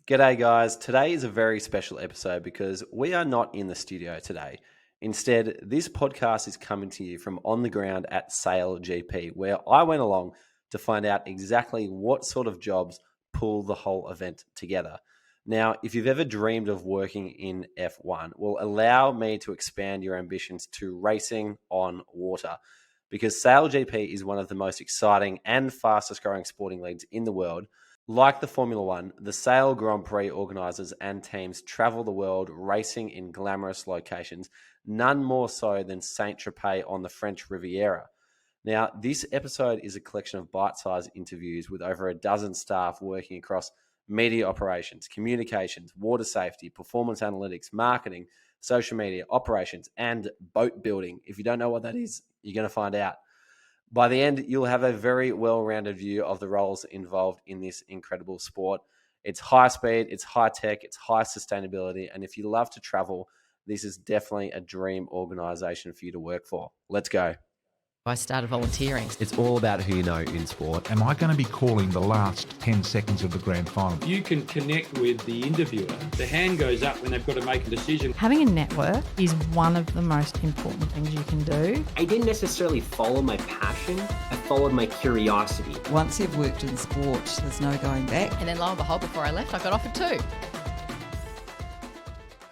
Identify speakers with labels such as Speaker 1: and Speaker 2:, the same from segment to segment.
Speaker 1: G'day guys, today is a very special episode because we are not in the studio today. Instead, this podcast is coming to you from on the ground at SailGP, where I went along to find out exactly what sort of jobs pull the whole event together. Now, if you've ever dreamed of working in F1, well, allow me to expand your ambitions to racing on water, because SailGP is one of the most exciting and fastest growing sporting leagues in the world. Like the Formula One, the Sail Grand Prix organisers and teams travel the world racing in glamorous locations, none more so than Saint-Tropez on the French Riviera. Now, this episode is a collection of bite-sized interviews with over a dozen staff working across media operations, communications, water safety, performance analytics, marketing, social media, operations, and boat building. If you don't know what that is, you're going to find out. By the end, you'll have a very well-rounded view of the roles involved in this incredible sport. It's high speed, it's high tech, it's high sustainability, and if you love to travel, this is definitely a dream organisation for you to work for. Let's go.
Speaker 2: I started volunteering.
Speaker 3: It's all about who you know in sport.
Speaker 4: Am I going to be calling the last 10 seconds of the grand final?
Speaker 5: You can connect with the interviewer. The hand goes up when they've got to make a decision.
Speaker 6: Having a network is one of the most important things you can do.
Speaker 7: I didn't necessarily follow my passion. I followed my curiosity.
Speaker 8: Once you've worked in sport, there's no going back.
Speaker 2: And then lo and behold, before I left, I got offered two.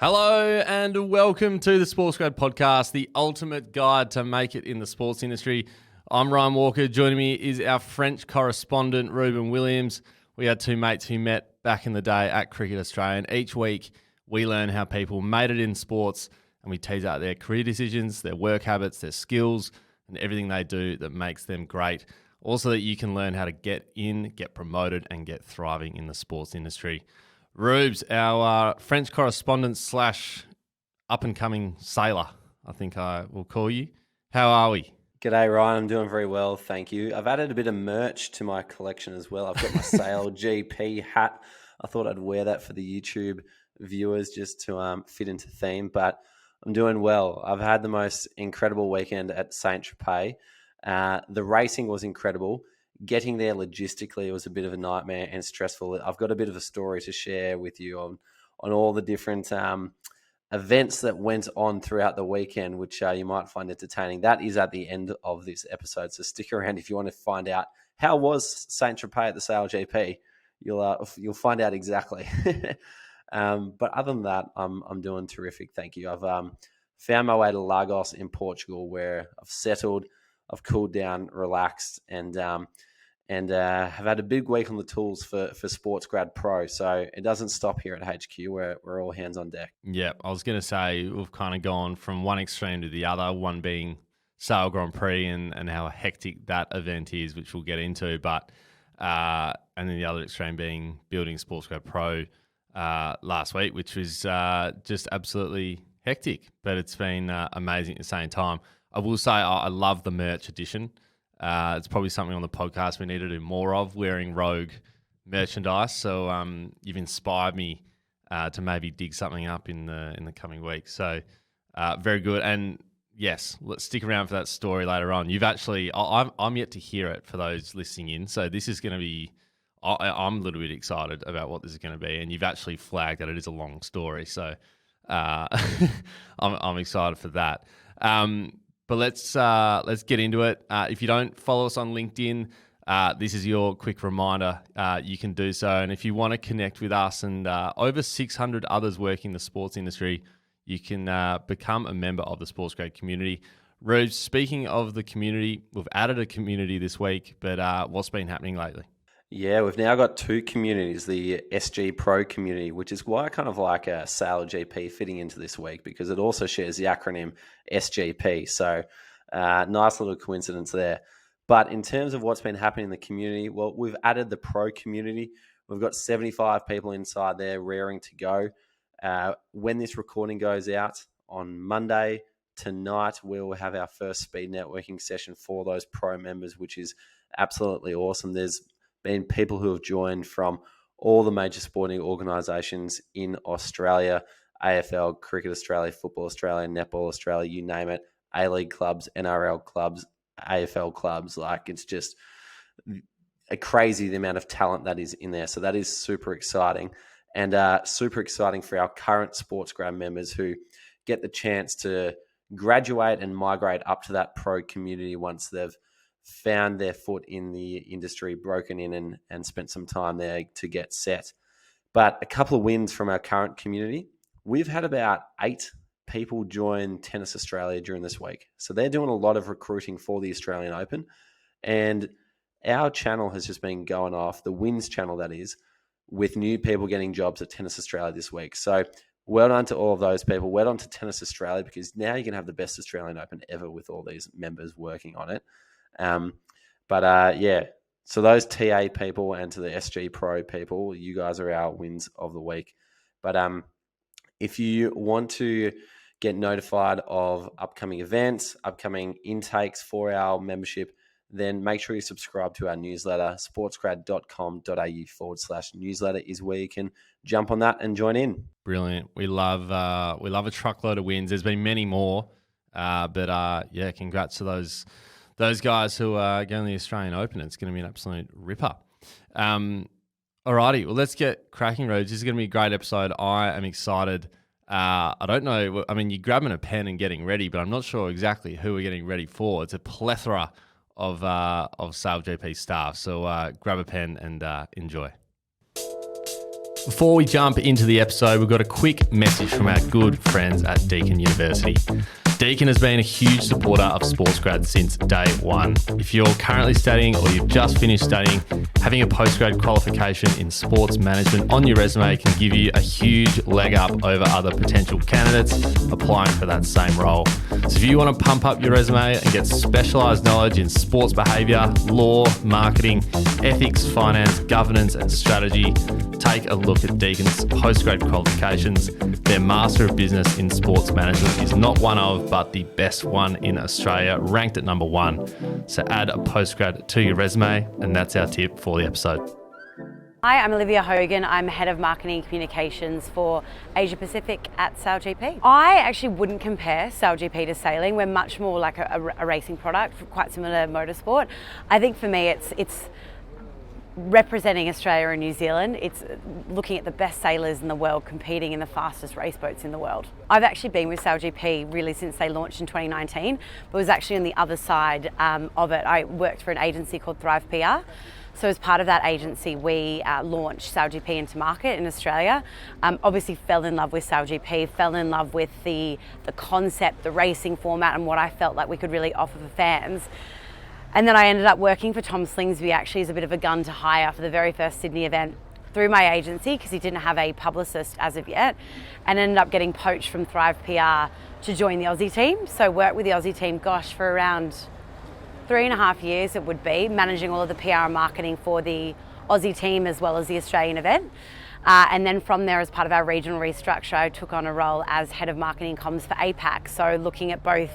Speaker 9: Hello and welcome to the SportsGrad podcast, the ultimate guide to make it in the sports industry. I'm Ryan Walker. Joining me is our French correspondent, Reuben Williams. We had two mates who met back in the day at Cricket Australia, and each week we learn how people made it in sports and we tease out their career decisions, their work habits, their skills, and everything they do that makes them great. Also that you can learn how to get in, get promoted, and get thriving in the sports industry. Rubes, our French correspondent / up-and-coming sailor, I think I will call you. How are we?
Speaker 1: G'day, Ryan. I'm doing very well, thank you. I've added a bit of merch to my collection as well. I've got my SailGP hat. I thought I'd wear that for the YouTube viewers just to fit into theme, but I'm doing well. I've had the most incredible weekend at Saint-Tropez. The racing was incredible. Getting there logistically was a bit of a nightmare and stressful. I've got a bit of a story to share with you on all the different events that went on throughout the weekend, which you might find entertaining. That is at the end of this episode, so stick around if you want to find out how was Saint-Tropez at the SailGP. You'll find out exactly. But other than that, I'm doing terrific. Thank you. I've found my way to Lagos in Portugal, where I've settled. I've cooled down, relaxed, and have had a big week on the tools for SportsGrad Pro. So it doesn't stop here at HQ. We're all hands on deck.
Speaker 9: Yeah, I was going to say we've kind of gone from one extreme to the other, one being Sail Grand Prix and how hectic that event is, which we'll get into, but and then the other extreme being building SportsGrad Pro last week, which was just absolutely hectic, but it's been amazing at the same time. I will say I love the merch edition. It's probably something on the podcast we need to do more of, wearing Rogue merchandise. So you've inspired me to maybe dig something up in the coming weeks. So very good. And yes, let's stick around for that story later on. You've actually, I'm yet to hear it for those listening in. So this is going to be, I'm a little bit excited about what this is going to be. And you've actually flagged that it is a long story. So I'm excited for that. But let's get into it. If you don't follow us on LinkedIn, this is your quick reminder. You can do so. And if you want to connect with us and over 600 others working in the sports industry, you can become a member of the SportsGrad community. Rose, speaking of the community, we've added a community this week, but what's been happening lately?
Speaker 1: Yeah, we've now got two communities, the SG Pro community, which is why I kind of like a SailGP fitting into this week, because it also shares the acronym SGP. So nice little coincidence there. But in terms of what's been happening in the community, well, we've added the Pro community. We've got 75 people inside there raring to go. When this recording goes out on Monday, tonight, we'll have our first speed networking session for those Pro members, which is absolutely awesome. There's been people who have joined from all the major sporting organisations in Australia, AFL, Cricket Australia, Football Australia, Netball Australia, you name it, A-League clubs, NRL clubs, AFL clubs. Like, it's just a crazy the amount of talent that is in there. So that is super exciting. and super exciting for our current SportsGrad members who get the chance to graduate and migrate up to that pro community once they've found their foot in the industry, broken in and spent some time there to get set. But a couple of wins from our current community. We've had about 8 people join Tennis Australia during this week. So they're doing a lot of recruiting for the Australian Open. And our channel has just been going off, the wins channel that is, with new people getting jobs at Tennis Australia this week. So well done to all of those people. Well done to Tennis Australia, because now you can have the best Australian Open ever with all these members working on it. So those TA people and to the SG Pro people, you guys are our wins of the week. But if you want to get notified of upcoming events, upcoming intakes for our membership, then make sure you subscribe to our newsletter. sportsgrad.com.au/newsletter is where you can jump on that and join in.
Speaker 9: Brilliant. We love a truckload of wins. There's been many more, but congrats to those guys who are going to the Australian Open. It's going to be an absolute ripper. Alrighty, well, let's get cracking, Reuben. This is going to be a great episode. I am excited. I don't know. I mean, you're grabbing a pen and getting ready, but I'm not sure exactly who we're getting ready for. It's a plethora of SailGP staff. So grab a pen and enjoy. Before we jump into the episode, we've got a quick message from our good friends at Deakin University. Deakin has been a huge supporter of SportsGrad since day one. If you're currently studying or you've just finished studying, having a postgrad qualification in sports management on your resume can give you a huge leg up over other potential candidates applying for that same role. So if you want to pump up your resume and get specialised knowledge in sports behaviour, law, marketing, ethics, finance, governance and strategy, take a look at Deakin's postgrad qualifications. Their Master of Business in Sports Management is not one of, but the best one in Australia, ranked at number 1. So add a postgrad to your resume, and that's our tip for the episode.
Speaker 10: Hi, I'm Olivia Hogan. I'm Head of Marketing and Communications for Asia Pacific at SailGP. I actually wouldn't compare SailGP to sailing. We're much more like a racing product, quite similar to motorsport. I think for me it's representing Australia and New Zealand. It's looking at the best sailors in the world competing in the fastest race boats in the world. I've actually been with SailGP really since they launched in 2019, but was actually on the other side of it. I worked for an agency called Thrive PR. So as part of that agency, we launched SailGP into market in Australia. Obviously fell in love with SailGP, fell in love with the concept, the racing format, and what I felt like we could really offer for fans. And then I ended up working for Tom Slingsby actually as a bit of a gun to hire for the very first Sydney event through my agency, because he didn't have a publicist as of yet, and ended up getting poached from Thrive PR to join the Aussie team. So worked with the Aussie team, for around 3.5 years it would be, managing all of the PR and marketing for the Aussie team as well as the Australian event. And then from there, as part of our regional restructure, I took on a role as Head of Marketing Comms for APAC. So looking at both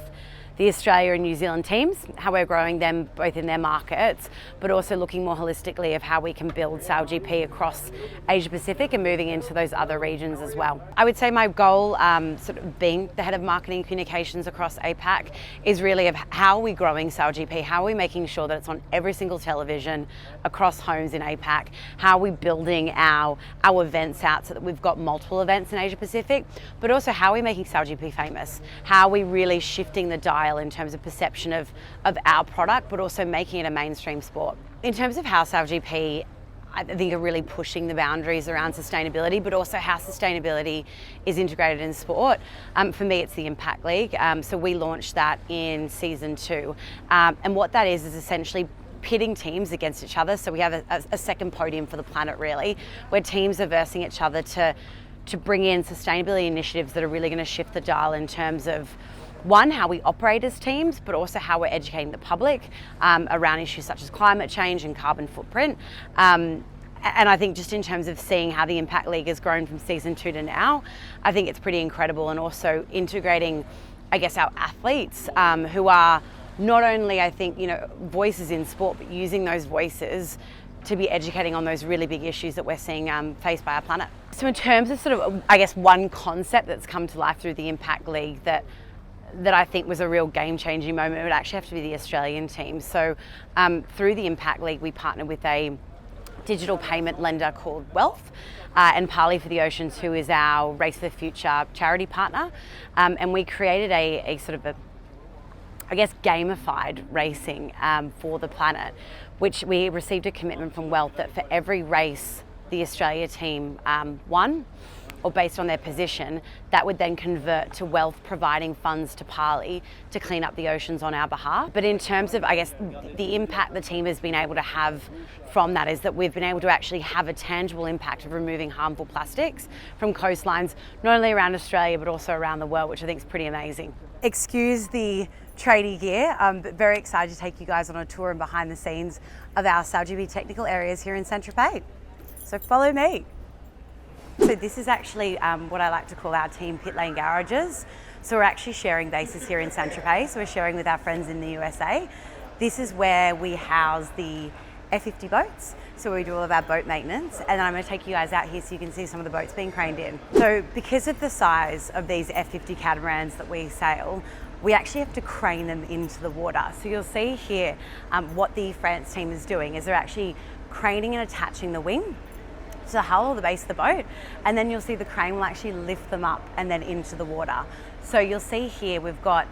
Speaker 10: the Australia and New Zealand teams, how we're growing them both in their markets, but also looking more holistically of how we can build SailGP across Asia Pacific and moving into those other regions as well. I would say my goal, sort of being the Head of Marketing Communications across APAC, is really of how are we growing SailGP, how are we making sure that it's on every single television across homes in APAC, how are we building our events out so that we've got multiple events in Asia Pacific, but also how are we making SailGP famous, how are we really shifting the dial in terms of perception of our product, but also making it a mainstream sport. In terms of how SailGP, I think, are really pushing the boundaries around sustainability, but also how sustainability is integrated in sport. For me, it's the Impact League. So we launched that in season 2. And what that is essentially pitting teams against each other. So we have a second podium for the planet, really, where teams are versing each other to bring in sustainability initiatives that are really going to shift the dial in terms of, one, how we operate as teams, but also how we're educating the public around issues such as climate change and carbon footprint. And I think just in terms of seeing how the Impact League has grown from season 2 to now, I think it's pretty incredible. And also integrating, I guess, our athletes who are not only, I think, voices in sport, but using those voices to be educating on those really big issues that we're seeing faced by our planet. So in terms of sort of, I guess, one concept that's come to life through the Impact League that I think was a real game-changing moment, it would actually have to be the Australian team. So through the Impact League, we partnered with a digital payment lender called Wealth, and Parley for the Oceans, who is our Race for the Future charity partner. And we created a sort of gamified racing for the planet, which we received a commitment from Wealth that for every race the Australia team won, or based on their position, that would then convert to Wealth providing funds to Parley to clean up the oceans on our behalf. But in terms of, the impact the team has been able to have from that is that we've been able to actually have a tangible impact of removing harmful plastics from coastlines, not only around Australia, but also around the world, which I think is pretty amazing. Excuse the tradie gear, but very excited to take you guys on a tour and behind the scenes of our SailGP technical areas here in Saint-Tropez. So follow me. So this is actually what I like to call our team pit lane garages. So we're actually sharing bases here in Saint-Tropez. So we're sharing with our friends in the USA. This is where we house the F50 boats. So we do all of our boat maintenance. And then I'm going to take you guys out here so you can see some of the boats being craned in. So because of the size of these F50 catamarans that we sail, we actually have to crane them into the water. So you'll see here what the France team is doing is they're actually craning and attaching the wing to the hull or the base of the boat, and then you'll see the crane will actually lift them up and then into the water. So you'll see here we've got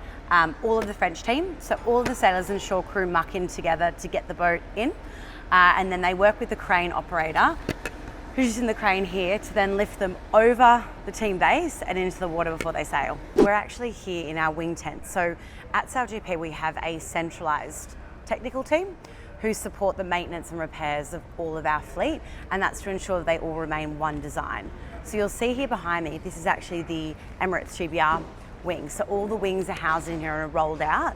Speaker 10: all of the French team, so all of the sailors and shore crew muck in together to get the boat in, and then they work with the crane operator who's using the crane here to then lift them over the team base and into the water before they sail. We're actually here in our wing tent. So at SailGP we have a centralised technical team who support the maintenance and repairs of all of our fleet, and that's to ensure that they all remain one design. So you'll see here behind me, this is actually the Emirates GBR wing. So all the wings are housed in here and are rolled out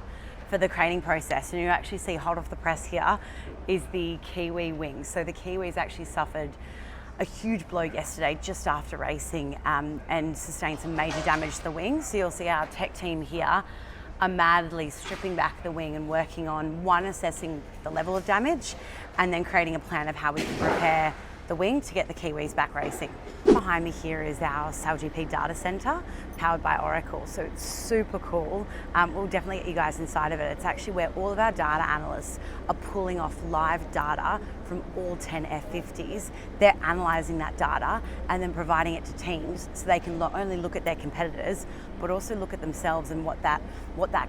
Speaker 10: for the craning process. And you actually see hot off the press here is the Kiwi wing. So the Kiwis actually suffered a huge blow yesterday just after racing and sustained some major damage to the wing. So you'll see our tech team here are madly stripping back the wing and working on, one, assessing the level of damage, and then creating a plan of how we can repair the wing to get the Kiwis back racing. Behind me here is our SailGP data center powered by Oracle. So it's super cool. We'll definitely get you guys inside of it. It's actually where all of our data analysts are pulling off live data from all 10 F50s. They're analysing that data and then providing it to teams so they can not only look at their competitors, but also look at themselves and what that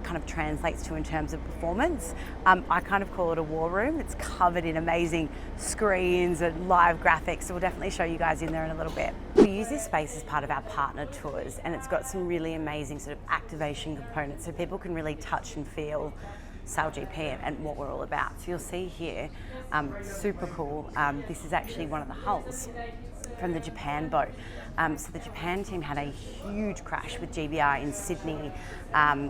Speaker 10: kind of translates to in terms of performance. I kind of call it a war room. It's covered in amazing screens and live graphics. So we'll definitely show you guys in there in a little bit. We use this space as part of our partner tours, and it's got some really amazing sort of activation components so people can really touch and feel SailGP and what we're all about. So you'll see here, super cool. This is actually one of the hulls from the Japan boat. So the Japan team had a huge crash with GBR in Sydney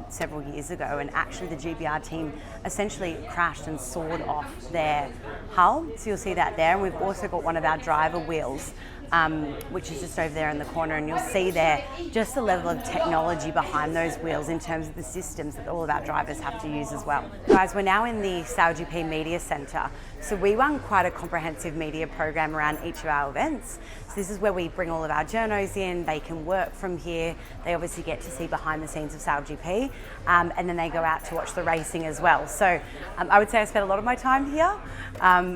Speaker 10: several years ago, and actually the GBR team essentially crashed and sawed off their hull. So you'll see that there. And we've also got one of our driver wheels, which is just over there in the corner, and you'll see there just the level of technology behind those wheels in terms of the systems that all of our drivers have to use as well. Guys, we're now in the SailGP Media Centre. So we run quite a comprehensive media program around each of our events. So this is where we bring all of our journos in. They can work from here. They obviously get to see behind the scenes of SailGP, and then they go out to watch the racing as well. So I would say I spend a lot of my time here.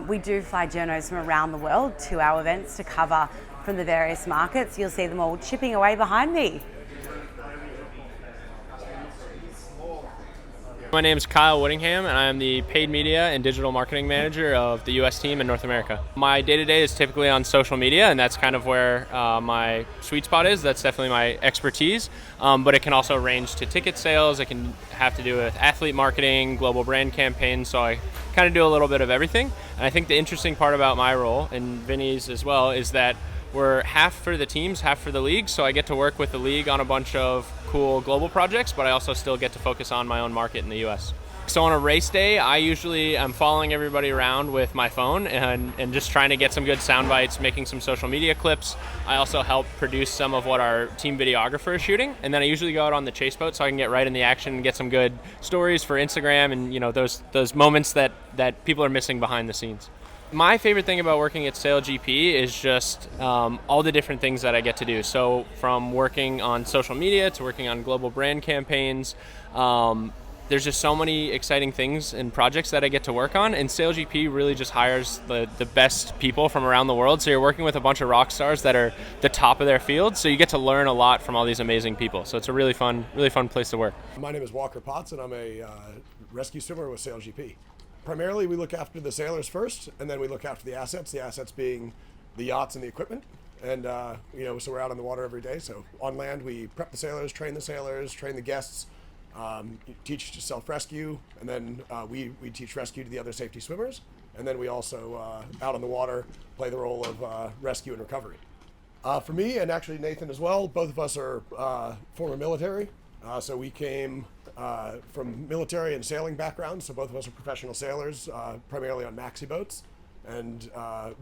Speaker 10: We do fly journos from around the world to our events to cover from the various markets. You'll see them all chipping away behind me.
Speaker 11: My name is Kyle Whittingham, and I am the paid media and digital marketing manager of the US team in North America. My day-to-day is typically on social media, and that's kind of where my sweet spot is. That's definitely my expertise, but it can also range to ticket sales. It can have to do with athlete marketing, global brand campaigns, so I kind of do a little bit of everything. And I think the interesting part about my role, and Vinnie's as well, is that we're half for the teams, half for the league, so I get to work with the league on a bunch of cool global projects, but I also still get to focus on my own market in the US. So on a race day, I usually am following everybody around with my phone and just trying to get some good sound bites, making some social media clips. I also help produce some of what our team videographer is shooting, and then I usually go out on the chase boat so I can get right in the action and get some good stories for Instagram and those moments that people are missing behind the scenes. My favorite thing about working at SailGP is just all the different things that I get to do. So from working on social media to working on global brand campaigns, there's just so many exciting things and projects that I get to work on, and SailGP really just hires the best people from around the world. So you're working with a bunch of rock stars that are the top of their field, so you get to learn a lot from all these amazing people. So it's a really fun place to work.
Speaker 12: My name is Walker Potts, and I'm a rescue swimmer with SailGP. Primarily, we look after the sailors first, and then we look after the assets being the yachts and the equipment. And, so we're out on the water every day. So on land, we prep the sailors, train the guests, teach self-rescue, and then we teach rescue to the other safety swimmers. And then we also, out on the water, play the role of rescue and recovery. For me, and actually Nathan as well, both of us are former military. So we came from military and sailing backgrounds. So both of us are professional sailors, primarily on maxi boats. And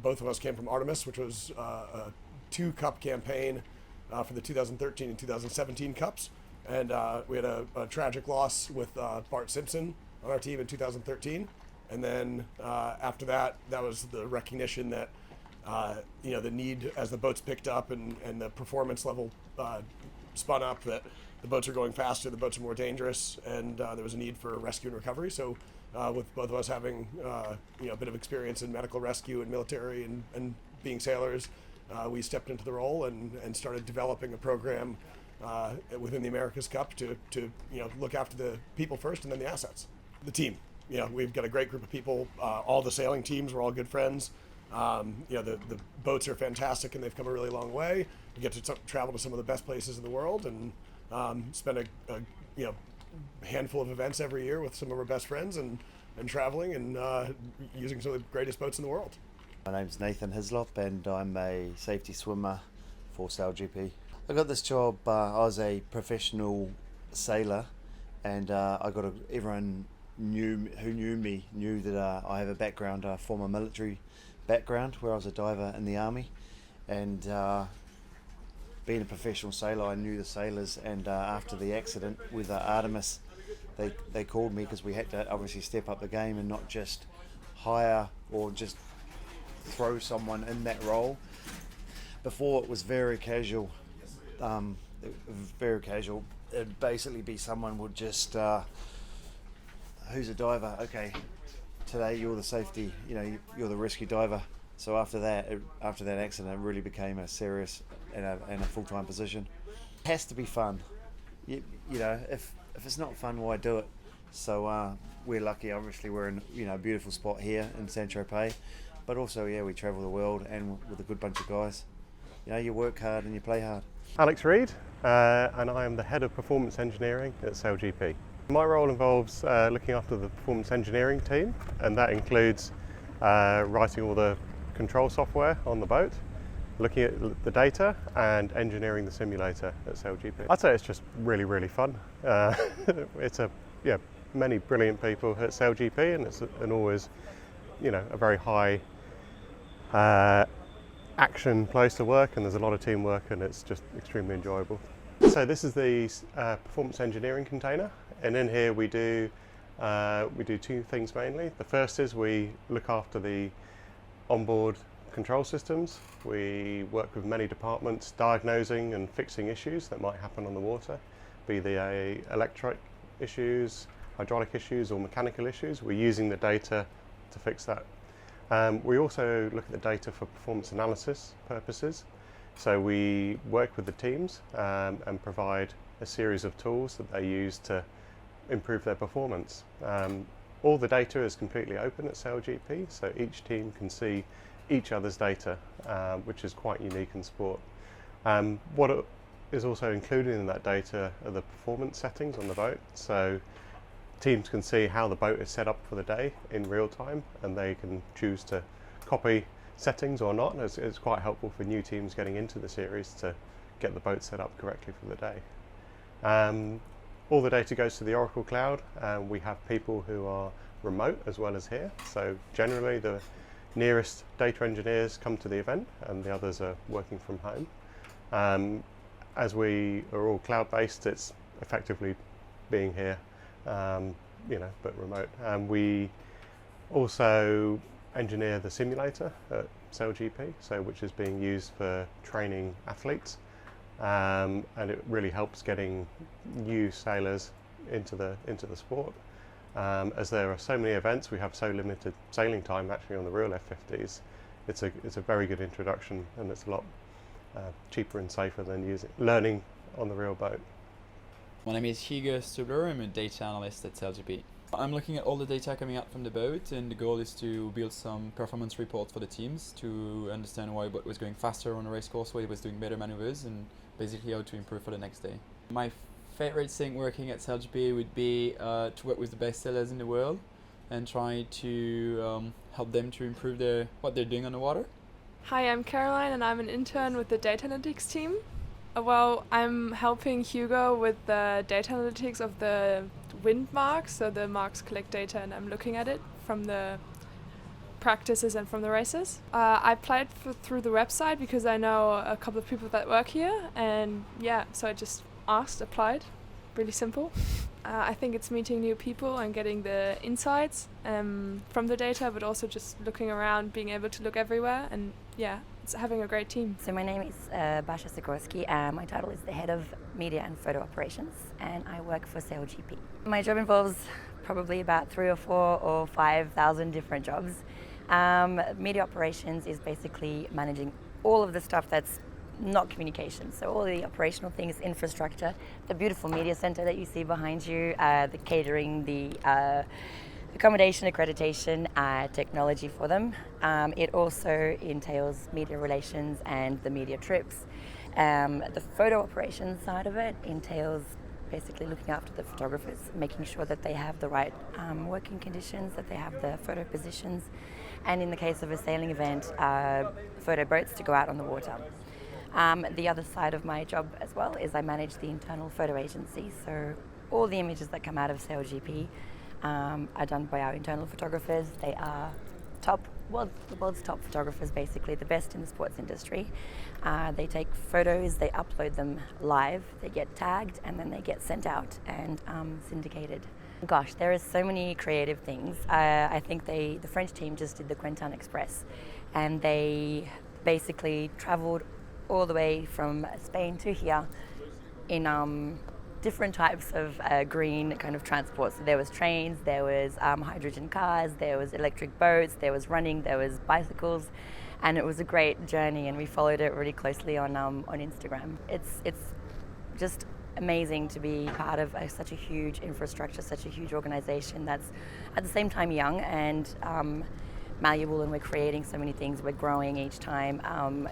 Speaker 12: both of us came from Artemis, which was a 2-cup campaign for the 2013 and 2017 Cups. And we had a tragic loss with Bart Simpson on our team in 2013. And then after that, that was the recognition that, the need as the boats picked up and the performance level spun up, that the boats are going faster, the boats are more dangerous, and there was a need for rescue and recovery. So with both of us having a bit of experience in medical rescue and military and being sailors, we stepped into the role and started developing a program within the America's Cup to look after the people first and then the assets. The team, we've got a great group of people. All the sailing teams, we're all good friends. The boats are fantastic and they've come a really long way. We get to travel to some of the best places in the world and spend a handful of events every year with some of our best friends and traveling and using some of the greatest boats in the world.
Speaker 13: My name's Nathan Heslop and I'm a safety swimmer for SailGP. I got this job, I was a professional sailor and everyone who knew me knew that I have a background, a former military background where I was a diver in the army, and being a professional sailor I knew the sailors, and after the accident with Artemis they called me because we had to obviously step up the game and not just hire or just throw someone in that role. Before it was very casual, it'd basically be someone would just who's a diver, okay, today you're the safety, you're the rescue diver. So after that accident, it really became a serious and a full-time position. It has to be fun. If it's not fun, why do it? So we're lucky, obviously we're in a beautiful spot here in Saint-Tropez, but also we travel the world and with a good bunch of guys. You work hard and you play hard.
Speaker 14: Alex Reid, and I am the Head of Performance Engineering at SailGP. My role involves looking after the performance engineering team, and that includes writing all the control software on the boat, looking at the data and engineering the simulator at SailGP. I'd say it's just really, really fun. It's many brilliant people at SailGP, and it's always, a very high action place to work, and there's a lot of teamwork, and it's just extremely enjoyable. So this is the performance engineering container, and in here we do 2 things mainly. The first is we look after the onboard control systems. We work with many departments diagnosing and fixing issues that might happen on the water, be they electric issues, hydraulic issues or mechanical issues. We're using the data to fix that. We also look at the data for performance analysis purposes. So we work with the teams and provide a series of tools that they use to improve their performance. All the data is completely open at SailGP, so each team can see each other's data, which is quite unique in sport. What is also included in that data are the performance settings on the boat. So teams can see how the boat is set up for the day in real time, and they can choose to copy settings or not. It's quite helpful for new teams getting into the series to get the boat set up correctly for the day. All the data goes to the Oracle Cloud. We have people who are remote as well as here. So generally the nearest data engineers come to the event and the others are working from home. As we are all cloud-based, it's effectively being here, but remote. We also engineer the simulator at SailGP, which is being used for training athletes, and it really helps getting new sailors into the sport. As there are so many events, we have so limited sailing time actually on the real F50s. It's a very good introduction, and it's a lot cheaper and safer than learning on the real boat.
Speaker 15: My name is Hugo Stubler. I'm a data analyst at SailGP. I'm looking at all the data coming out from the boat, and the goal is to build some performance reports for the teams to understand why a boat was going faster on a race course, why it was doing better maneuvers, and basically how to improve for the next day. My favorite thing working at SailGP would be to work with the best sailors in the world and try to help them to improve what they're doing on the water.
Speaker 16: Hi, I'm Caroline and I'm an intern with the data analytics team. Well, I'm helping Hugo with the data analytics of the wind marks, so the marks collect data and I'm looking at it from the practices and from the races. I applied through the website because I know a couple of people that work here, and yeah, so I just applied, really simple. I think it's meeting new people and getting the insights from the data, but also just looking around, being able to look everywhere, and yeah, it's having a great team.
Speaker 10: So my name is Sikorski. My title is the Head of Media and Photo Operations, and I work for SailGP. My job involves probably about 3,000 or 4,000 or 5,000 different jobs. Media operations is basically managing all of the stuff that's not communication, so all the operational things, infrastructure, the beautiful media center that you see behind you, the catering, the accommodation, accreditation, technology for them. It also entails media relations and the media trips. The photo operations side of it entails basically looking after the photographers, making sure that they have the right working conditions, that they have the photo positions, and in the case of a sailing event, photo boats to go out on the water. The other side of my job as well is I manage the internal photo agency, so all the images that come out of SailGP are done by our internal photographers. They are the world's top photographers, basically the best in the sports industry. They take photos, they upload them live, they get tagged, and then they get sent out and syndicated. Gosh, there are so many creative things. I think the French team just did the Quentin Express, and they basically travelled all the way from Spain to here in different types of green kind of transport. So there was trains, there was hydrogen cars, there was electric boats, there was running, there was bicycles, and it was a great journey, and we followed it really closely on Instagram. It's just amazing to be part of such a huge infrastructure, such a huge organization that's at the same time young and malleable, and we're creating so many things. We're growing each time.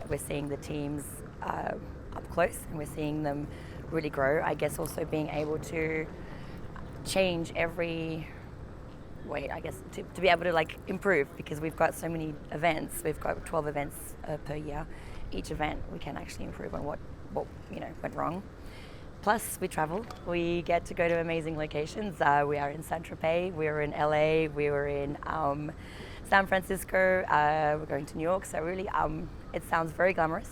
Speaker 10: We're seeing the teams up close, and we're seeing them really grow. I guess also being able to change every way, I guess, to be able to like improve, because we've got so many events. We've got 12 events per year. Each event we can actually improve on what went wrong. Plus, we travel. We get to go to amazing locations. We are in Saint-Tropez, we were in LA, we were in San Francisco, we're going to New York. So really, it sounds very glamorous.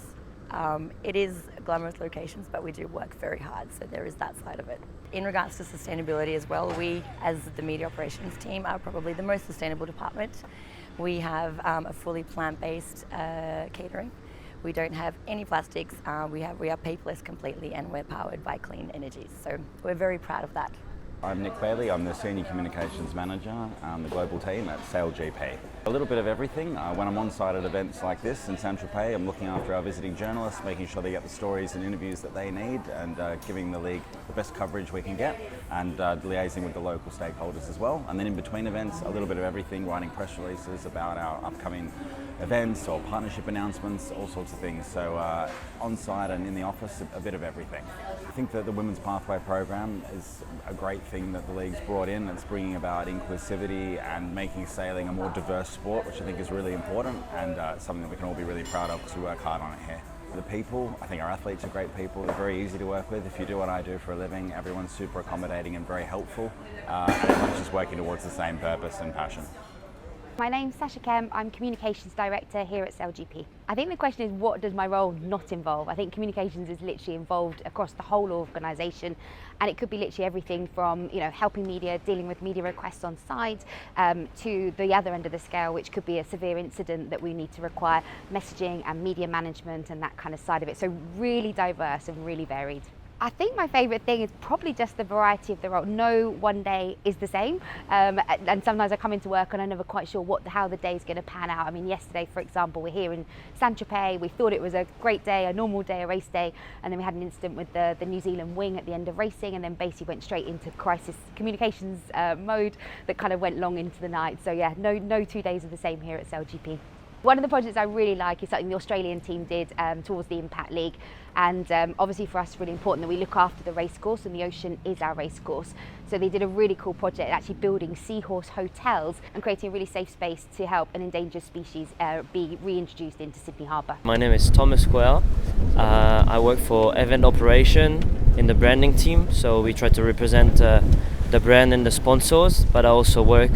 Speaker 10: It is glamorous locations, but we do work very hard, so there is that side of it. In regards to sustainability as well, we, as the media operations team, are probably the most sustainable department. We have a fully plant-based catering. We don't have any plastics. We are paperless completely, and we're powered by clean energies. So we're very proud of that.
Speaker 17: I'm Nick Couëlle. I'm the Senior Communications Manager, the global team at SailGP. A little bit of everything. When I'm on site at events like this in Saint-Tropez, I'm looking after our visiting journalists, making sure they get the stories and interviews that they need, and giving the league the best coverage we can get, and liaising with the local stakeholders as well. And then in between events, a little bit of everything, writing press releases about our upcoming events or partnership announcements, all sorts of things. So on site and in the office, a bit of everything. I think that the Women's Pathway program is a great thing that the league's brought in. It's bringing about inclusivity and making sailing a more diverse sport, which I think is really important, and something that we can all be really proud of because we work hard on it here. The people, I think our athletes are great people. They're very easy to work with. If you do what I do for a living, everyone's super accommodating and very helpful, and everyone's just working towards the same purpose and passion.
Speaker 18: My name's Sasha Kemp. I'm Communications Director here at SailGP. I think the question is, what does my role not involve? I think communications is literally involved across the whole organisation, and it could be literally everything from helping media, dealing with media requests on site, to the other end of the scale, which could be a severe incident that we need to require messaging and media management and that kind of side of it. So really diverse and really varied. I think my favourite thing is probably just the variety of the role. No one day is the same, and sometimes I come into work and I'm never quite sure how the day's going to pan out. I mean, yesterday, for example, we're here in Saint-Tropez. We thought it was a great day, a normal day, a race day, and then we had an incident with the New Zealand wing at the end of racing, and then basically went straight into crisis communications mode that kind of went long into the night. So yeah, no 2 days are the same here at SailGP. One of the projects I really like is something the Australian team did towards the Impact League, and obviously for us it's really important that we look after the race course, and the ocean is our race course. So they did a really cool project actually building seahorse hotels and creating a really safe space to help an endangered species be reintroduced into Sydney Harbour.
Speaker 19: My name is Couëlle. I work for event operation in the branding team, so we try to represent the brand and the sponsors, but I also work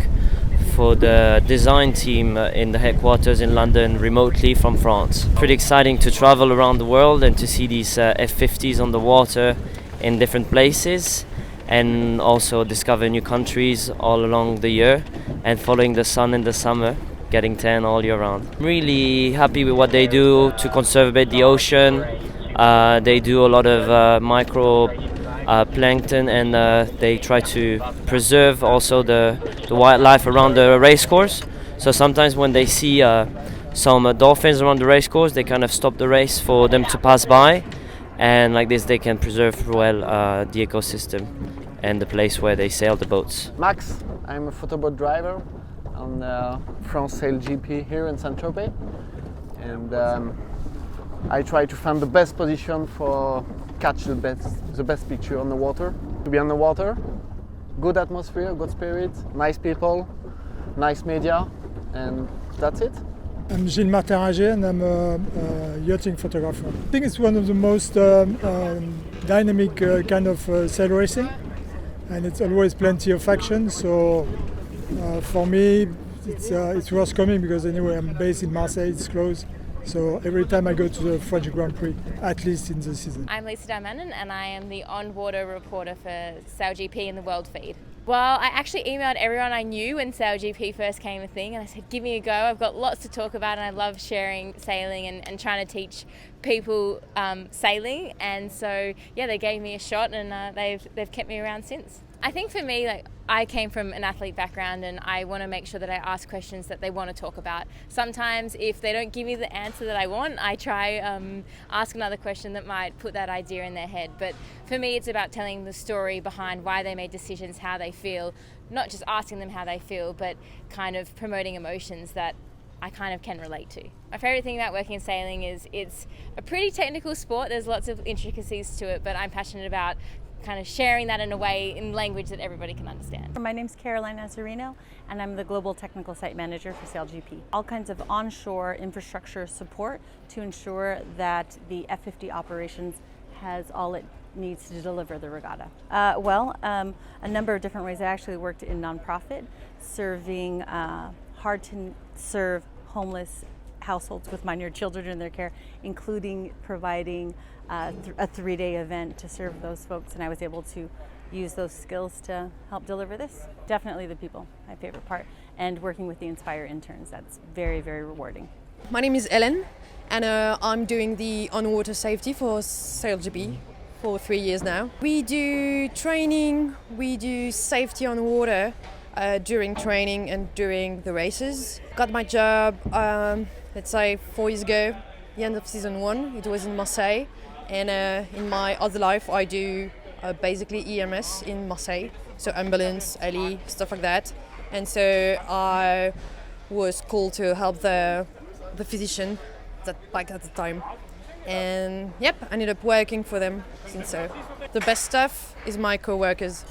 Speaker 19: for the design team in the headquarters in London remotely from France. Pretty exciting to travel around the world and to see these F50s on the water in different places, and also discover new countries all along the year and following the sun in the summer, getting tan all year round. I'm really happy with what they do to conserve a bit the ocean. They do a lot of micro plankton, and they try to preserve also the wildlife around the race course. So sometimes when they see some dolphins around the race course, they kind of stop the race for them to pass by, and like this they can preserve well the ecosystem and the place where they sail the boats.
Speaker 20: Max, I'm a photoboat driver on France SailGP here in Saint-Tropez, and I try to find the best position for catch the best picture on the water. To be on the water, good atmosphere, good spirit, nice people, nice media, and that's it.
Speaker 21: I'm Gilles Martin-Rager, and I'm a yachting photographer. I think it's one of the most dynamic kind of sail racing, and it's always plenty of action. So for me, it's worth coming, because anyway, I'm based in Marseille, it's close. So every time I go to the French Grand Prix, at least in the season.
Speaker 22: I'm Lisa Darmanin, and I am the Onboarder reporter for SailGP in the World Feed. Well, I actually emailed everyone I knew when SailGP first came a thing, and I said, give me a go. I've got lots to talk about, and I love sharing sailing and trying to teach people sailing. And so, yeah, they gave me a shot, and they've kept me around since. I think for me, I came from an athlete background, and I want to make sure that I ask questions that they want to talk about. Sometimes if they don't give me the answer that I want, I try ask another question that might put that idea in their head. But for me, it's about telling the story behind why they made decisions, how they feel, not just asking them how they feel, but kind of promoting emotions that I kind of can relate to. My favourite thing about working in sailing is it's a pretty technical sport. There's lots of intricacies to it, but I'm passionate about kind of sharing that in a way, in language that everybody can understand.
Speaker 23: My name's Caroline Nazareno, and I'm the Global Technical Site Manager for SailGP. All kinds of onshore infrastructure support to ensure that the F50 operations has all it needs to deliver the regatta. A number of different ways. I actually worked in nonprofit, serving hard to serve homeless households with minor children in their care, including providing a 3-day event to serve those folks, and I was able to use those skills to help deliver this. Definitely the people, my favorite part, and working with the Inspire interns. That's very, very rewarding.
Speaker 24: My name is Ellen, and I'm doing the on-water safety for SailGP for 3 years now. We do training, we do safety on water during training and during the races. Got my job, let's say 4 years ago, the end of season 1. It was in Marseille. And in my other life, I do basically EMS in Marseille, so ambulance, heli, stuff like that. And so I was called to help the physician back at the time. And yep, I ended up working for them since so. The best stuff is my co-workers,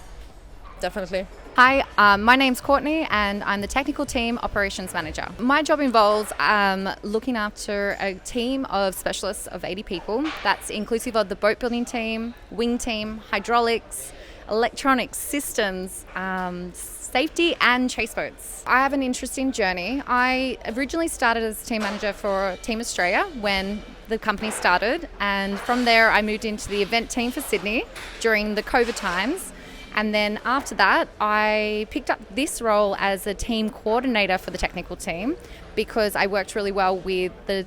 Speaker 24: definitely.
Speaker 25: Hi, my name's Courtney, and I'm the Technical Team Operations Manager. My job involves looking after a team of specialists of 80 people. That's inclusive of the boat building team, wing team, hydraulics, electronics, systems, safety and chase boats. I have an interesting journey. I originally started as team manager for Team Australia when the company started, and from there I moved into the event team for Sydney during the COVID times. And then after that, I picked up this role as a team coordinator for the technical team, because I worked really well with the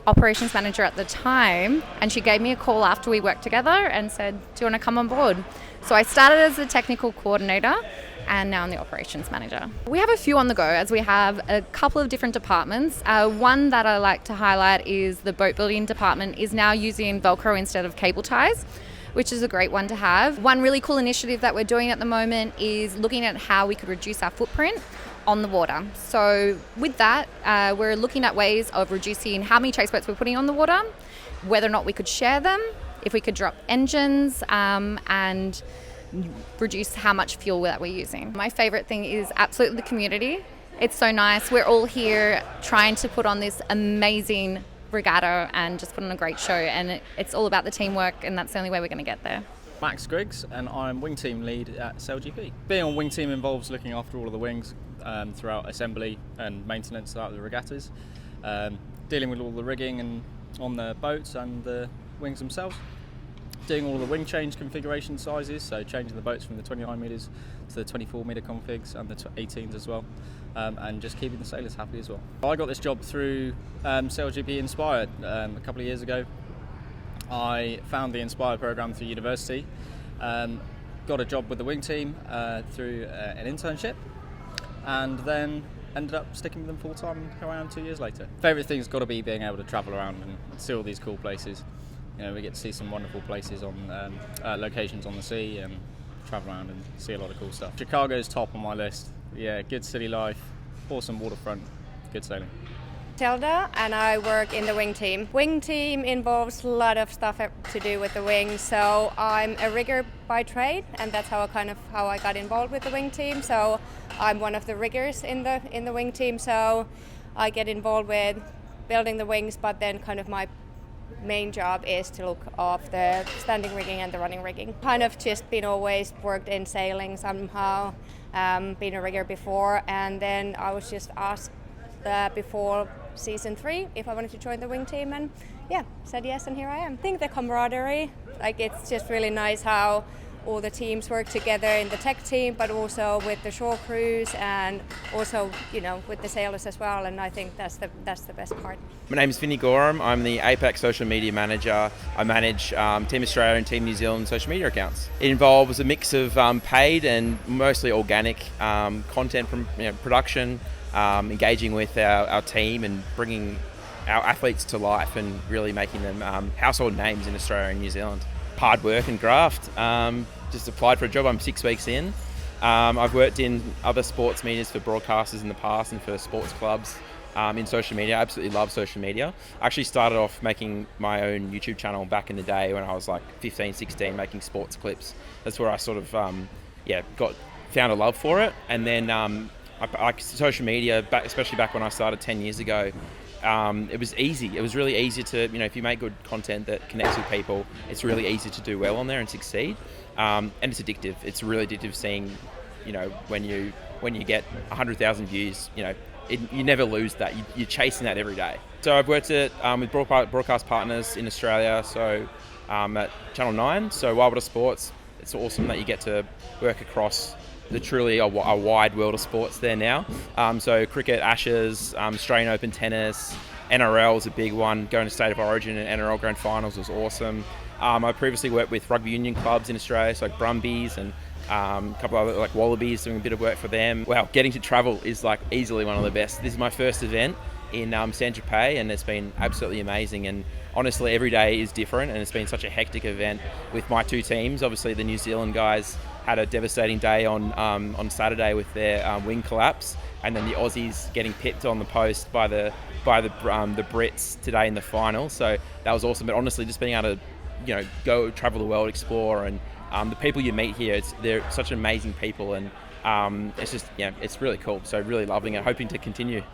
Speaker 25: operations manager at the time, and she gave me a call after we worked together and said, do you want to come on board? So I started as the technical coordinator, and now I'm the operations manager. We have a few on the go, as we have a couple of different departments. One that I like to highlight is the boat building department is now using Velcro instead of cable ties, which is a great one to have. One really cool initiative that we're doing at the moment is looking at how we could reduce our footprint on the water. So with that, we're looking at ways of reducing how many chase boats we're putting on the water, whether or not we could share them, if we could drop engines, and reduce how much fuel that we're using. My favourite thing is absolutely the community. It's so nice. We're all here trying to put on this amazing regatta and just put on a great show, and it's all about the teamwork, and that's the only way we're going to get there.
Speaker 3: Max Griggs, and I'm wing team lead at SailGP. Being on wing team involves looking after all of the wings throughout assembly and maintenance throughout the regattas, dealing with all the rigging and on the boats and the wings themselves, doing all the wing change configuration sizes, so changing the boats from the 29 metres to the 24 metre configs and the 18s as well, and just keeping the sailors happy as well. I got this job through SailGP Inspired a couple of years ago. I found the Inspired program through university, got a job with the wing team through an internship, and then ended up sticking with them full time around 2 years later. Favourite thing's got to be being able to travel around and see all these cool places. You know, we get to see some wonderful places on locations on the sea and travel around and see a lot of cool stuff. Chicago's top on my list. Yeah, good city life, awesome waterfront, good sailing.
Speaker 4: Matilda, and I work in the wing team. Wing team involves a lot of stuff to do with the wings, so I'm a rigger by trade, and that's how I got involved with the wing team. So I'm one of the riggers in the wing team, so I get involved with building the wings, but then kind of my main job is to look after the standing rigging and the running rigging. Kind of just been always worked in sailing somehow, been a rigger before, and then I was just asked before season 3 if I wanted to join the wing team, and yeah, said yes, and here I am. I think the camaraderie, like it's just really nice how all the teams work together in the tech team, but also with the shore crews and also, you know, with the sailors as well, and I think that's the best part.
Speaker 5: My name is Vinnie Gohram. I'm the APAC social media manager. I manage Team Australia and Team New Zealand social media accounts. It involves a mix of paid and mostly organic content from production, engaging with our team and bringing our athletes to life and really making them household names in Australia and New Zealand. Hard work and graft. Just applied for a job. I'm 6 weeks in. I've worked in other sports medias for broadcasters in the past and for sports clubs in social media. I absolutely love social media. I actually started off making my own YouTube channel back in the day when I was like 15, 16, making sports clips. That's where I sort of found a love for it. And then social media, especially back when I started 10 years ago, it was easy. It was really easy to, if you make good content that connects with people, it's really easy to do well on there and succeed. And it's addictive. It's really addictive seeing, when you get 100,000 views, you never lose that. You're chasing that every day. So I've worked with broadcast partners in Australia. So at Channel 9, so Wilder Sports. It's awesome that you get to work across truly a wide world of sports there now. So cricket, Ashes, Australian Open tennis, NRL is a big one. Going to State of Origin and NRL Grand Finals was awesome. I previously worked with rugby union clubs in Australia, so like Brumbies and a couple other like Wallabies, doing a bit of work for them. Wow, getting to travel is like easily one of the best. This is my first event in Saint-Tropez, and it's been absolutely amazing. And honestly, every day is different, and it's been such a hectic event with my two teams. Obviously, the New Zealand guys had a devastating day on Saturday with their wing collapse, and then the Aussies getting pipped on the post by the Brits today in the final. So that was awesome. But honestly, just being able to go travel the world, explore, and the people you meet here, they're such amazing people, and it's just it's really cool. So really loving it, hoping to continue.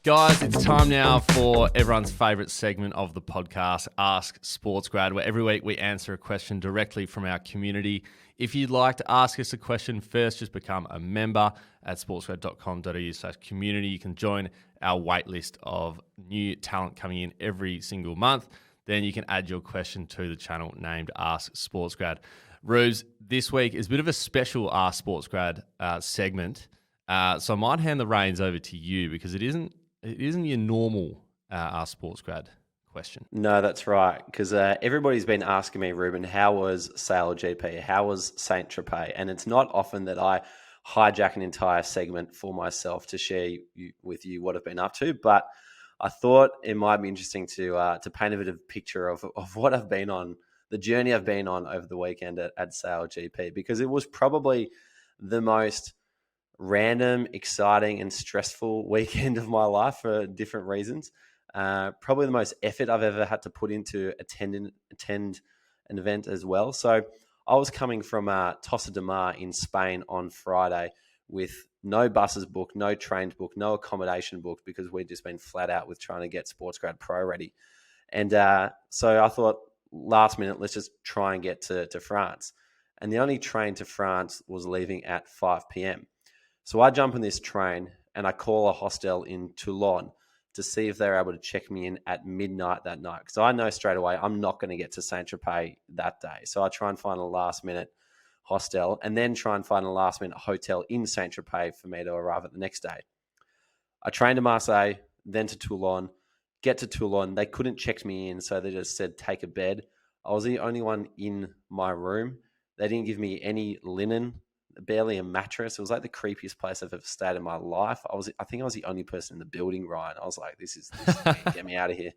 Speaker 9: Guys, it's time now for everyone's favourite segment of the podcast, Ask SportsGrad, where every week we answer a question directly from our community. If you'd like to ask us a question first, just become a member at sportsgrad.com.au/community. You can join our waitlist of new talent coming in every single month. Then you can add your question to the channel named Ask SportsGrad. Rubes, this week is a bit of a special Ask SportsGrad segment. So I might hand the reins over to you because it isn't your normal Ask SportsGrad question.
Speaker 1: No, that's right. Because everybody's been asking me, Reuben, how was SailGP? How was Saint-Tropez? And it's not often that I hijack an entire segment for myself to share with you what I've been up to. But I thought it might be interesting to paint a bit of a picture of what I've been on, the journey I've been on over the weekend at SailGP, because it was probably the most random, exciting and stressful weekend of my life for different reasons. Probably the most effort I've ever had to put into attend an event as well. So I was coming from Tossa de Mar in Spain on Friday with no buses booked, no trains booked, no accommodation booked, because we'd just been flat out with trying to get SportsGrad Pro ready. And so I thought, last minute, let's just try and get to France. And the only train to France was leaving at 5 p.m. So I jump on this train and I call a hostel in Toulon to see if they're able to check me in at midnight that night. So I know straight away I'm not going to get to Saint-Tropez that day. So I try and find a last-minute hostel and then try and find a last-minute hotel in Saint-Tropez for me to arrive at the next day. I train to Marseille, then to Toulon. Get to Toulon. They couldn't check me in, so they just said, take a bed. I was the only one in my room. They didn't give me any linen, barely a mattress. It was like the creepiest place I've ever stayed in my life. I think I was the only person in the building, Ryan. I was like, this is get me out of here.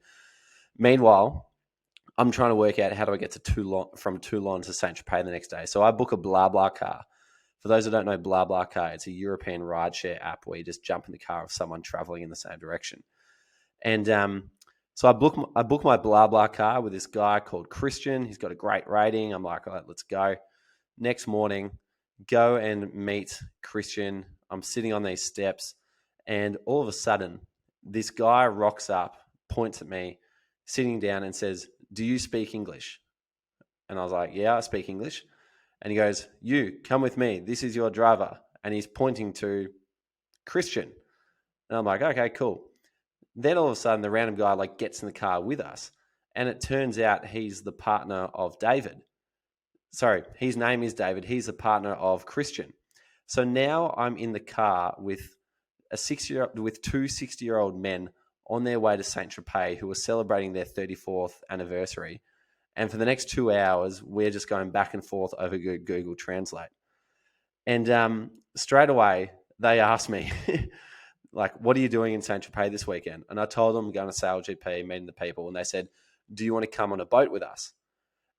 Speaker 1: Meanwhile, I'm trying to work out how do I get to Toulon, from Toulon to Saint-Tropez the next day. So I book a BlaBlaCar. For those who don't know BlaBlaCar, it's a European rideshare app where you just jump in the car of someone traveling in the same direction. And so I book my BlaBlaCar with this guy called Christian. He's got a great rating. I'm like, all right, let's go. Next morning, go and meet Christian. I'm sitting on these steps, and all of a sudden, this guy rocks up, points at me, sitting down and says, do you speak English? And I was like, yeah, I speak English. And he goes, you, come with me. This is your driver. And he's pointing to Christian. And I'm like, okay, cool. Then all of a sudden, the random guy gets in the car with us. And it turns out he's the partner of David. Sorry, his name is David. He's the partner of Christian. So now I'm in the car with two 60-year-old men on their way to Saint-Tropez who are celebrating their 34th anniversary. And for the next 2 hours, we're just going back and forth over Google Translate. And straight away, they asked me, what are you doing in Saint-Tropez this weekend? And I told them I'm going to SailGP, meeting the people. And they said, do you want to come on a boat with us?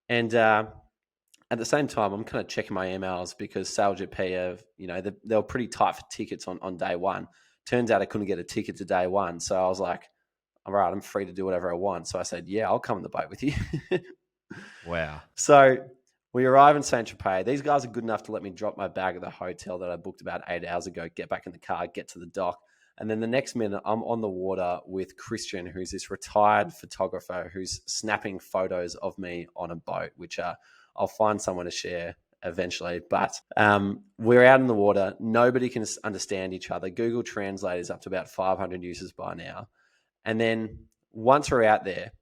Speaker 1: And at the same time, I'm kind of checking my emails because SailGP they were pretty tight for tickets on day one. Turns out I couldn't get a ticket to day one. So I was like, all right, I'm free to do whatever I want. So I said, yeah, I'll come on the boat with you.
Speaker 9: Wow.
Speaker 1: So we arrive in Saint-Tropez. These guys are good enough to let me drop my bag at the hotel that I booked about 8 hours ago, get back in the car, get to the dock. And then the next minute, I'm on the water with Christian, who's this retired photographer who's snapping photos of me on a boat, which I'll find someone to share eventually. But we're out in the water. Nobody can understand each other. Google Translate is up to about 500 users by now. And then once we're out there,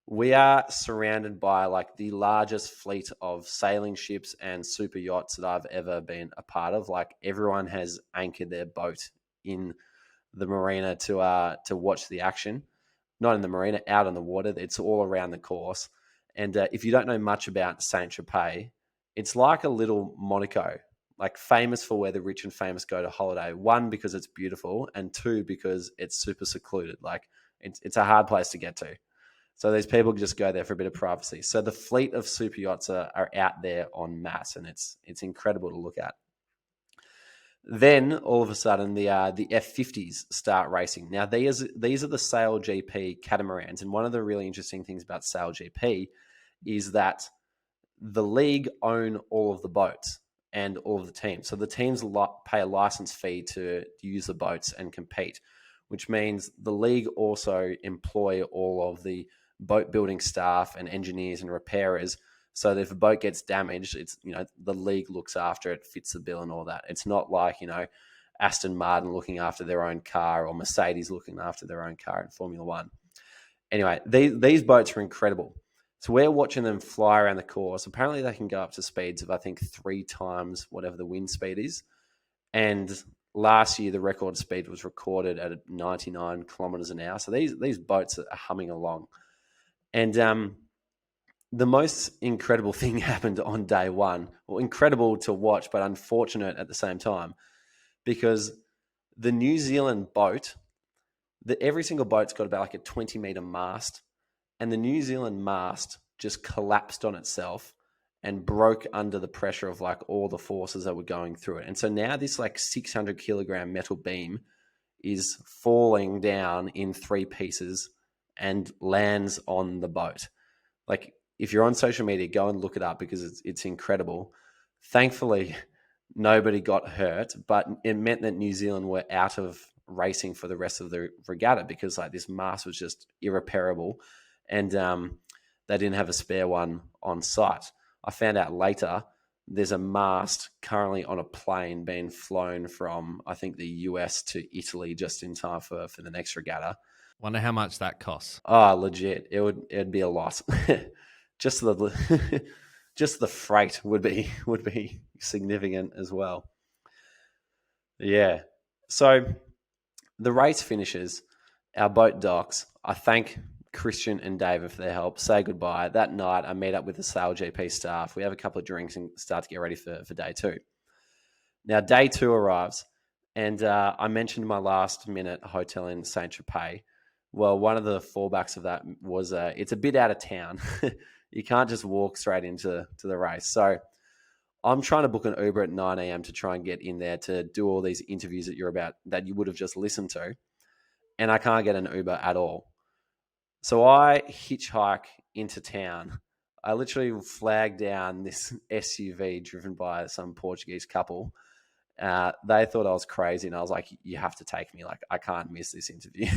Speaker 1: we are surrounded by the largest fleet of sailing ships and super yachts that I've ever been a part of. Everyone has anchored their boat in the marina to watch the action. Not in the marina, out on the water. It's all around the course. And if you don't know much about Saint-Tropez, it's like a little Monaco, famous for where the rich and famous go to holiday. One, because it's beautiful, and two, because it's super secluded. It's a hard place to get to. So these people just go there for a bit of privacy. So the fleet of super yachts are out there en masse, and it's incredible to look at. Then all of a sudden the F50s start racing. Now these are the SailGP catamarans, and one of the really interesting things about SailGP is that the league own all of the boats and all of the teams. So the teams pay a license fee to use the boats and compete, which means the league also employ all of the boat building staff and engineers and repairers. So that if a boat gets damaged, it's the league looks after it, fits the bill and all that. It's not like Aston Martin looking after their own car or Mercedes looking after their own car in Formula One. Anyway, these boats are incredible. So we're watching them fly around the course. Apparently they can go up to speeds of, I think, 3 times whatever the wind speed is. And last year, the record speed was recorded at 99 kilometers an hour. So these boats are humming along. And the most incredible thing happened on day one. Well, incredible to watch, but unfortunate at the same time, because the New Zealand boat, every single boat's got about like a 20-meter mast, and the New Zealand mast just collapsed on itself and broke under the pressure of like all the forces that were going through it. And so now this like 600 kilogram metal beam is falling down in 3 pieces and lands on the boat. Like, if you're on social media, go and look it up because it's incredible. Thankfully, nobody got hurt, but it meant that New Zealand were out of racing for the rest of the regatta because like this mast was just irreparable, and they didn't have a spare one on site. I found out later there's a mast currently on a plane being flown from, I think, the US to Italy just in time for the next regatta.
Speaker 9: Wonder how much that costs.
Speaker 1: Oh, legit. It'd be a lot. Just the freight would be significant as well. Yeah. So the race finishes, our boat docks. I thank Christian and David for their help. Say goodbye. That night, I meet up with the SailGP staff. We have a couple of drinks and start to get ready for day 2. Now, day 2 arrives, and I mentioned my last-minute hotel in Saint-Tropez. Well, one of the fallbacks of that was it's a bit out of town. You can't just walk straight into the race. So I'm trying to book an Uber at 9 a.m. to try and get in there to do all these interviews that you would have just listened to. And I can't get an Uber at all. So I hitchhike into town. I literally flag down this SUV driven by some Portuguese couple. They thought I was crazy, and I was like, you have to take me. Like, I can't miss this interview.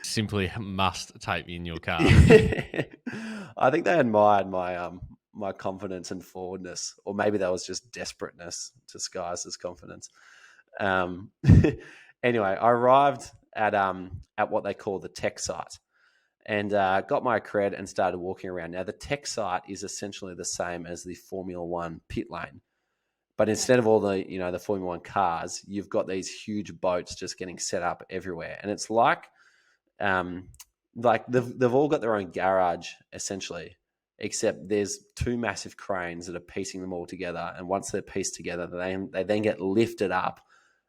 Speaker 9: Simply must take me in your car.
Speaker 1: I think they admired my confidence and forwardness, or maybe that was just desperateness disguised as confidence. Anyway, I arrived at what they call the tech site, and got my cred and started walking around. Now, the tech site is essentially the same as the Formula One pit lane. But instead of all the Formula One cars, you've got these huge boats just getting set up everywhere, and it's like they've all got their own garage essentially, except there's 2 massive cranes that are piecing them all together. And once they're pieced together, they then get lifted up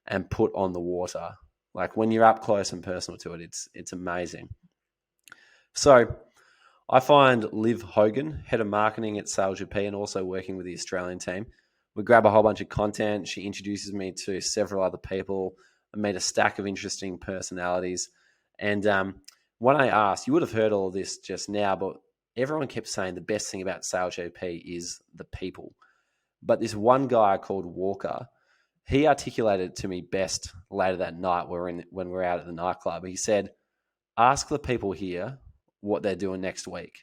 Speaker 1: and put on the water. Like, when you're up close and personal to it, it's amazing. So I find Liv Hogan, head of marketing at SailGP, and also working with the Australian team. We grab a whole bunch of content. She introduces me to several other people. I meet a stack of interesting personalities. And when I asked, you would have heard all of this just now, but everyone kept saying the best thing about SailGP is the people. But this one guy called Walker, he articulated it to me best later that night when we're out at the nightclub. He said, ask the people here what they're doing next week,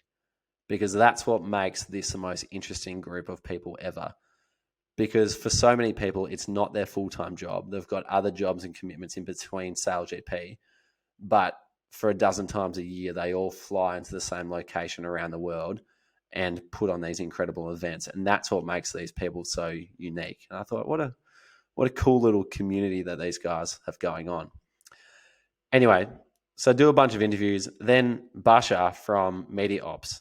Speaker 1: because that's what makes this the most interesting group of people ever. Because for so many people, it's not their full-time job. They've got other jobs and commitments in between SailGP. But for a dozen times a year, they all fly into the same location around the world and put on these incredible events. And that's what makes these people so unique. And I thought, what a cool little community that these guys have going on. Anyway, so do a bunch of interviews. Then Basha from Media Ops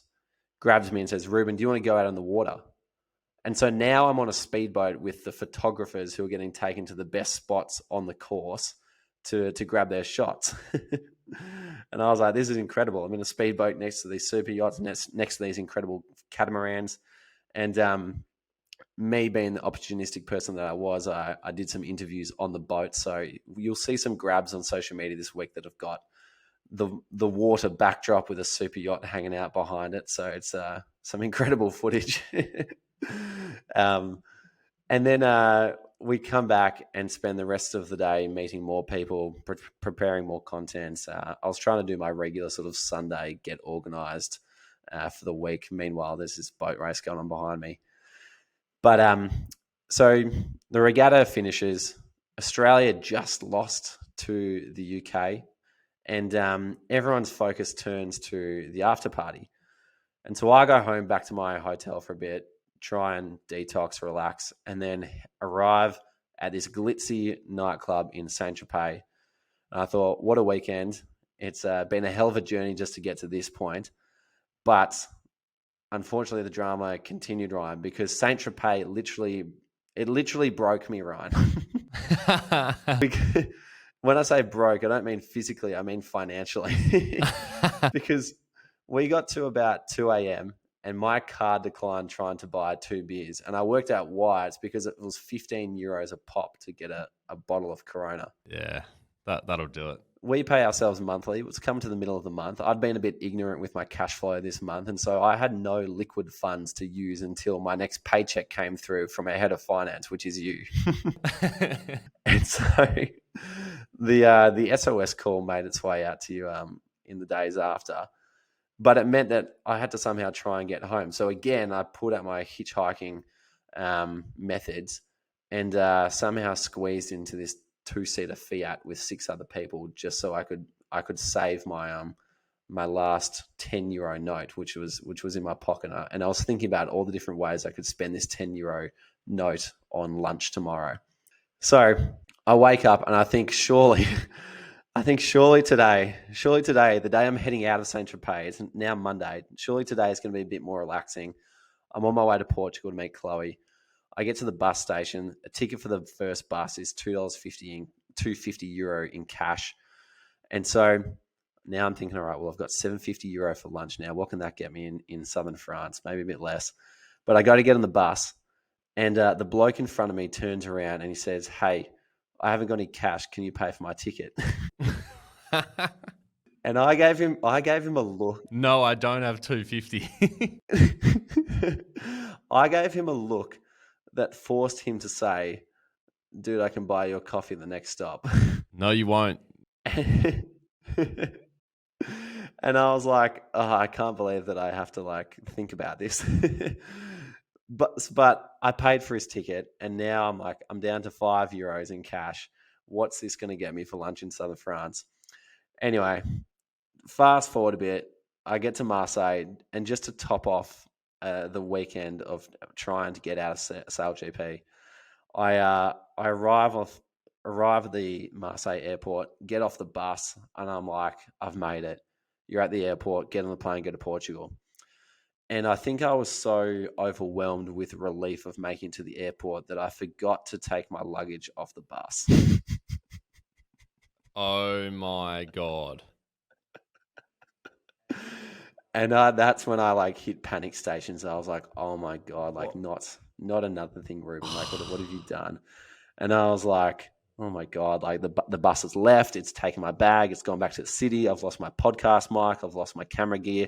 Speaker 1: grabs me and says, Reuben, do you want to go out on the water? And so now I'm on a speedboat with the photographers who are getting taken to the best spots on the course to grab their shots. And I was like, this is incredible. I'm in a speedboat next to these super yachts, next to these incredible catamarans. And me being the opportunistic person that I was, I did some interviews on the boat. So you'll see some grabs on social media this week that have got the water backdrop with a super yacht hanging out behind it. So it's some incredible footage. And then we come back and spend the rest of the day meeting more people, preparing more content. I was trying to do my regular sort of Sunday get organized for the week. Meanwhile, there's this boat race going on behind me. But so the regatta finishes. Australia just lost to the UK, and everyone's focus turns to the after party. And so I go home back to my hotel for a bit, try and detox, relax, and then arrive at this glitzy nightclub in Saint-Tropez. And I thought, what a weekend. It's been a hell of a journey just to get to this point. But unfortunately, the drama continued, Ryan, because Saint-Tropez literally broke me, Ryan. Because when I say broke, I don't mean physically, I mean financially. Because we got to about 2 a.m. and my card declined trying to buy 2 beers. And I worked out why. It's because it was 15 euros a pop to get a bottle of Corona.
Speaker 9: Yeah, that'll do it.
Speaker 1: We pay ourselves monthly. It was come to the middle of the month. I'd been a bit ignorant with my cash flow this month. And so I had no liquid funds to use until my next paycheck came through from our head of finance, which is you. And so the SOS call made its way out to you in the days after. But it meant that I had to somehow try and get home. So again, I pulled out my hitchhiking methods and somehow squeezed into this 2-seater Fiat with 6 other people just so I could save my my last €10 note, which was in my pocket. And I was thinking about all the different ways I could spend this €10 note on lunch tomorrow. So I wake up and I think surely today, the day I'm heading out of Saint-Tropez, it's now Monday, surely today is going to be a bit more relaxing. I'm on my way to Portugal to meet Couëlle. I get to the bus station. A ticket for the first bus is €2.50 in cash. And so now I'm thinking, all right, well, I've got €7.50 for lunch now. What can that get me in southern France? Maybe a bit less. But I got to get on the bus. And the bloke in front of me turns around and he says, hey, I haven't got any cash. Can you pay for my ticket? And I gave him a look.
Speaker 9: No, I don't have $2.50.
Speaker 1: I gave him a look that forced him to say, dude, I can buy you a coffee at the next stop.
Speaker 9: No, you won't.
Speaker 1: And I was like, oh, I can't believe that I have to think about this. But I paid for his ticket and now I'm down to €5 in cash. What's this going to get me for lunch in southern France? Anyway, fast forward a bit. I get to Marseille, and just to top off the weekend of trying to get out of SailGP, I arrive at the Marseille airport, get off the bus, and I'm like, I've made it. You're at the airport, get on the plane, go to Portugal. And I think I was so overwhelmed with relief of making it to the airport that I forgot to take my luggage off the bus.
Speaker 9: Oh my God.
Speaker 1: And that's when I hit panic stations. I was like, oh my God, not another thing, Reuben. What have you done? And I was like, oh my God, the bus has left. It's taken my bag. It's gone back to the city. I've lost my podcast mic. I've lost my camera gear.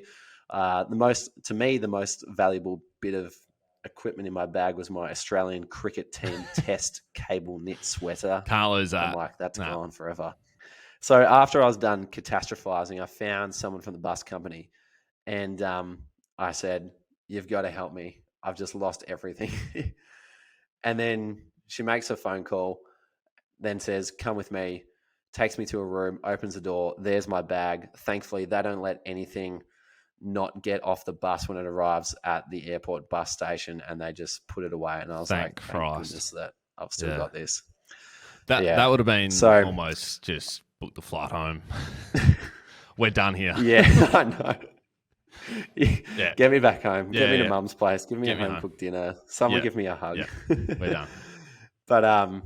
Speaker 1: The most valuable bit of equipment in my bag was my Australian cricket team test cable knit sweater.
Speaker 9: Can't lose that.
Speaker 1: I'm like, that's gone forever. So after I was done catastrophizing, I found someone from the bus company. And I said, you've got to help me. I've just lost everything. And then she makes a phone call, then says, come with me, takes me to a room, opens the door. There's my bag. Thankfully, they don't let anything not get off the bus when it arrives at the airport bus station, and they just put it away. And I was thank goodness that I've still got this.
Speaker 9: That would have been almost just book the flight home. We're done here.
Speaker 1: Yeah, I know. Yeah. Get me back home. Get me to mum's place. Give me a home-cooked dinner. Someone give me a hug.
Speaker 9: Yeah. We're done.
Speaker 1: But, I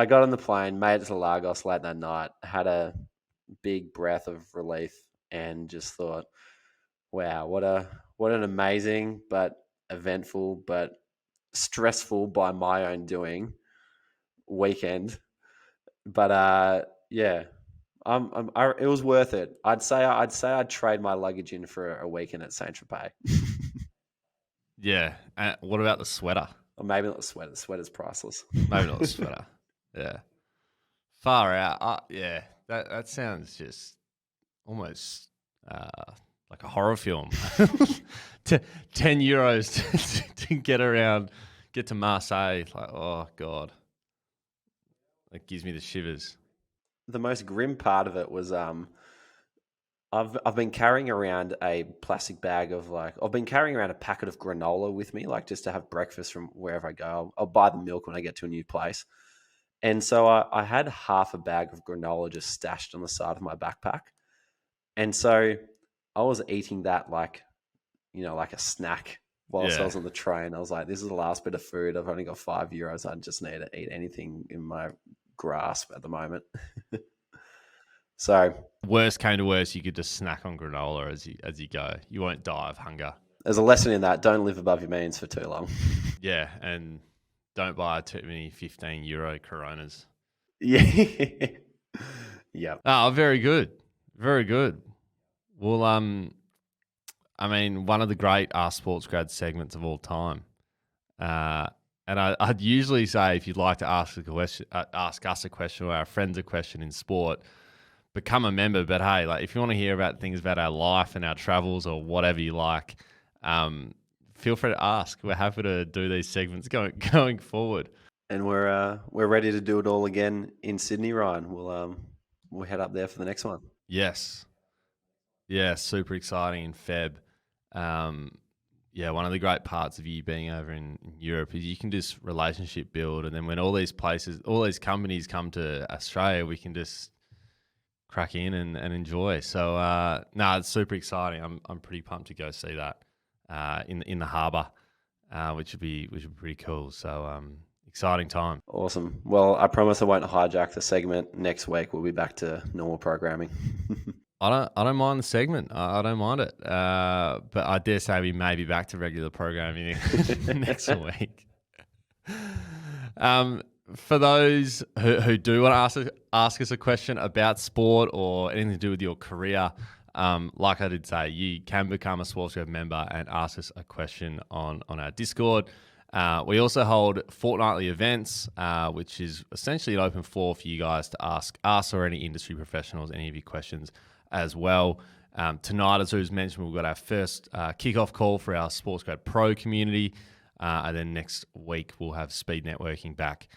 Speaker 1: got on the plane, made it to Lagos late that night, had a big breath of relief and just thought, wow, what an amazing but eventful but stressful by my own doing weekend. But, it was worth it. I'd say I'd trade my luggage in for a weekend at Saint-Tropez.
Speaker 9: Yeah. What about the sweater?
Speaker 1: Or maybe not the sweater. The sweater's priceless.
Speaker 9: Maybe not the sweater. Yeah. Far out. Yeah. That sounds just almost like a horror film. €10 to get to Marseille. Like, oh God. It gives me the shivers.
Speaker 1: The most grim part of it was I've been carrying around a plastic bag of I've been carrying around a packet of granola with me, just to have breakfast from wherever I go. I'll buy the milk when I get to a new place. And so I had half a bag of granola just stashed on the side of my backpack. And so I was eating that like a snack whilst I was on the train. I was like, this is the last bit of food. I've only got €5. I just need to eat anything in my grasp at the moment. So
Speaker 9: worst came to worst, you could just snack on granola as you go. You won't die of hunger.
Speaker 1: There's a lesson in that. Don't live above your means for too long.
Speaker 9: Yeah, and don't buy too many €15 Coronas.
Speaker 1: Yeah. Yeah.
Speaker 9: Oh, very good. Very good. Well, I mean, one of the great Ask SportsGrad segments of all time. And I'd usually say if you'd like to ask us a question or our friends a question in sport, become a member. But hey, if you want to hear about things about our life and our travels or whatever you like, feel free to ask. We're happy to do these segments going forward.
Speaker 1: And we're ready to do it all again in Sydney, Ryan. We'll head up there for the next one.
Speaker 9: Yes. Yeah, super exciting in Feb. One of the great parts of you being over in Europe is you can just relationship build, and then when all these companies come to Australia, we can just crack in and enjoy. So it's super exciting. I'm pretty pumped to go see that in the harbour, which would be pretty cool. So exciting time.
Speaker 1: Awesome. Well, I promise I won't hijack the segment. Next week we'll be back to normal programming.
Speaker 9: I don't mind the segment. I don't mind it. But I dare say we may be back to regular programming next week. For those who do want to ask us a question about sport or anything to do with your career, like I did say, you can become a SportsGrad member and ask us a question on our Discord. We also hold fortnightly events, which is essentially an open floor for you guys to ask us or any industry professionals any of your questions as well. Tonight, as was mentioned, we've got our first kickoff call for our SportsGrad Pro community. And then next week, we'll have speed networking back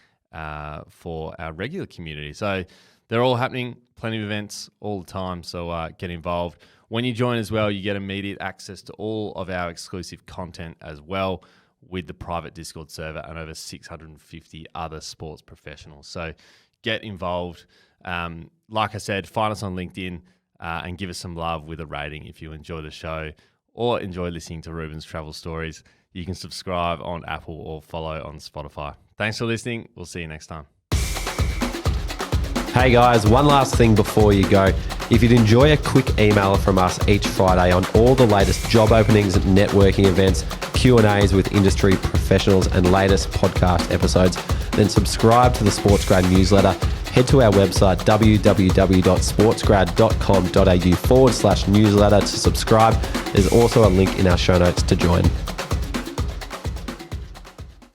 Speaker 9: for our regular community. So they're all happening, plenty of events all the time. So get involved. When you join as well, you get immediate access to all of our exclusive content as well with the private Discord server and over 650 other sports professionals. So get involved. Like I said, find us on LinkedIn and give us some love with a rating if you enjoy the show or enjoy listening to Reuben's travel stories. You can subscribe on Apple or follow on Spotify. Thanks for listening. We'll see you next time.
Speaker 1: Hey guys, one last thing before you go. If you'd enjoy a quick email from us each Friday on all the latest job openings, networking events, Q&As with industry professionals and latest podcast episodes, then subscribe to the SportsGrad newsletter. Head to our website, www.sportsgrad.com.au/newsletter to subscribe. There's also a link in our show notes to join.